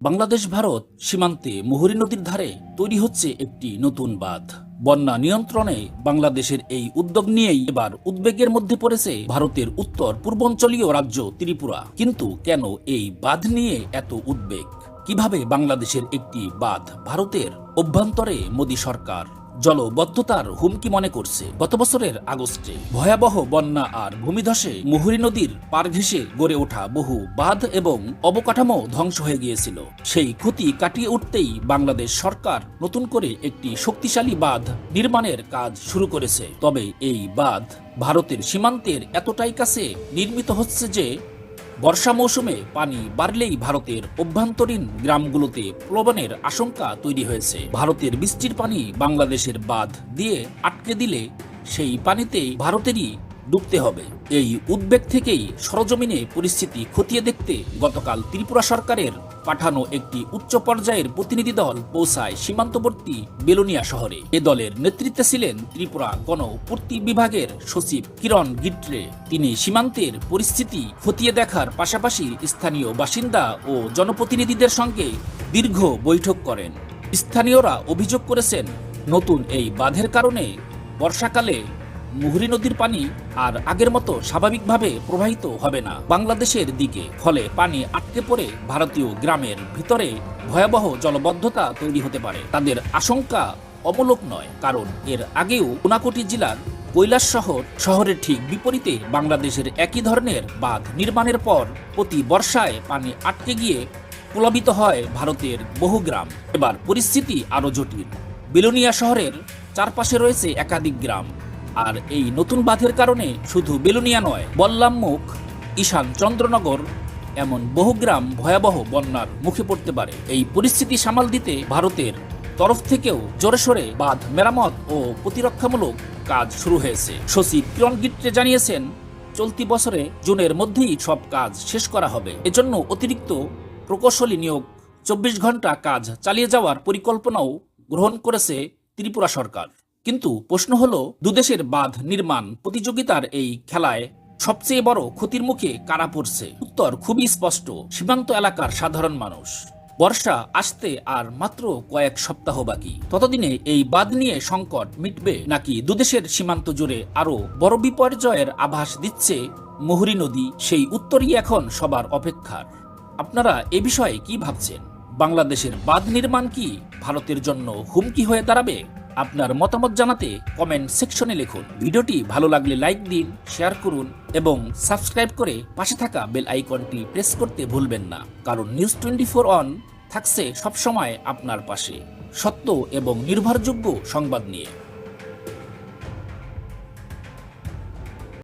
বাংলাদেশ ভারত সীমান্তে মুহুরী নদীর ধারে তৈরি হচ্ছে একটি নতুন বাঁধ। বন্যা নিয়ন্ত্রণে বাংলাদেশের এই উদ্যোগ নিয়েই এবার উদ্বেগের মধ্যে পড়েছে ভারতের উত্তর পূর্বাঞ্চলীয় রাজ্য ত্রিপুরা। কিন্তু কেন এই বাঁধ নিয়ে এত উদ্বেগ? কিভাবে বাংলাদেশের একটি বাঁধ ভারতের অভ্যন্তরে মোদী সরকার জলবদ্ধতার হুমকি মনে করছে? গত বছরের আগস্টে ভয়াবহ বন্যা আর ভূমিধসে মুহুরী নদীর পার ঘেঁষে গড়ে ওঠা বহু বাঁধ এবং অবকাঠামো ধ্বংস হয়ে গিয়েছিল। সেই ক্ষতি কাটিয়ে উঠতেই বাংলাদেশ সরকার নতুন করে একটি শক্তিশালী বাঁধ নির্মাণের কাজ শুরু করেছে। তবে এই বাঁধ ভারতের সীমান্তের এতটাই কাছে নির্মিত হচ্ছে যে বর্ষা মৌসুমে পানি বাড়লেই ভারতের অভ্যন্তরীণ গ্রামগুলোতে প্লাবনের আশঙ্কা তৈরি হয়েছে। ভারতের বৃষ্টির পানি বাংলাদেশের বাঁধ দিয়ে আটকে দিলে সেই পানিতেই ভারতেরই ডুবতে হবে। এই উদ্বেগ থেকেই সরজমিনে পরিস্থিতি খতিয়ে দেখতে গতকাল ত্রিপুরা সরকারের পাঠানো একটি উচ্চ পর্যায়ের প্রতিনিধি দল পৌঁছায় সীমান্তবর্তী বেলোনিয়া শহরে। এ দলের নেতৃত্বে ছিলেন ত্রিপুরা গণপূর্তি বিভাগের সচিব কিরণ গিট্রে। তিনি সীমান্তের পরিস্থিতি খতিয়ে দেখার পাশাপাশি স্থানীয় বাসিন্দা ও জনপ্রতিনিধিদের সঙ্গে দীর্ঘ বৈঠক করেন। স্থানীয়রা অভিযোগ করেছেন, নতুন এই বাঁধের কারণে বর্ষাকালে মুহুরী নদীর পানি আর আগের মতো স্বাভাবিকভাবে প্রবাহিত হবে না বাংলাদেশের দিকে। ফলে পানি আটকে পড়ে ভারতীয় গ্রামের ভিতরে ভয়াবহ জলবদ্ধতা তৈরি হতে পারে। তাদের আশঙ্কা অমূলক নয়, কারণ এর আগেও ঊনাকোটি জেলার কৈলাস শহরের ঠিক বিপরীতে বাংলাদেশের একই ধরনের বাঁধ নির্মাণের পর প্রতি বর্ষায় পানি আটকে গিয়ে প্লাবিত হয় ভারতের বহু গ্রাম। এবার পরিস্থিতি আরো জটিল। বেলোনিয়া শহরের চারপাশে রয়েছে একাধিক গ্রাম, আর এই নতুন বাঁধের কারণে শুধু বেলোনিয়া নয়, বল্লামমুখ, ঈশান চন্দ্রনগর এমন বহু গ্রাম ভয়াবহ বন্যার মুখে পড়তে পারে। এই পরিস্থিতি সামাল দিতে ভারতের তরফ থেকেও জোরেশোরে বাঁধ মেরামত ও প্রতিরক্ষামূলক কাজ শুরু হয়েছে। সচিব কিরণ গিট্রে জানিয়েছেন, চলতি বছরে জুনের মধ্যেই সব কাজ শেষ করা হবে। এজন্য অতিরিক্ত প্রকৌশলী নিয়োগ 24 ঘন্টা কাজ চালিয়ে যাওয়ার পরিকল্পনাও গ্রহণ করেছে ত্রিপুরা সরকার। কিন্তু প্রশ্ন হলো, দুদেশের বাঁধ নির্মাণ প্রতিযোগিতার এই খেলায় সবচেয়ে বড় ক্ষতির মুখে কারা পড়ছে? উত্তর খুবই স্পষ্ট, সীমান্ত এলাকার সাধারণ মানুষ। বর্ষা আসতে আর মাত্র কয়েক সপ্তাহ বাকি। ততদিনে এই বাঁধ নিয়ে সংকট মিটবে নাকি দুদেশের সীমান্ত জুড়ে আরো বড় বিপর্যয়ের আভাস দিচ্ছে মুহুরী নদী? সেই উত্তরই এখন সবার অপেক্ষার। আপনারা এ বিষয়ে কি ভাবছেন? বাংলাদেশের বাঁধ নির্মাণ কি ভারতের জন্য হুমকি হয়ে দাঁড়াবে? আপনার মতামত জানাতে কমেন্ট সেকশনে লিখুন। ভিডিওটি ভালো লাগলে লাইক দিন, শেয়ার করুন এবং সাবস্ক্রাইব করে পাশে থাকা বেল আইকনটি প্রেস করতে ভুলবেন না, কারণ নিউজ 24 অন থাকছে সবসময় আপনার পাশে সত্য এবং নির্ভরযোগ্য সংবাদ নিয়ে।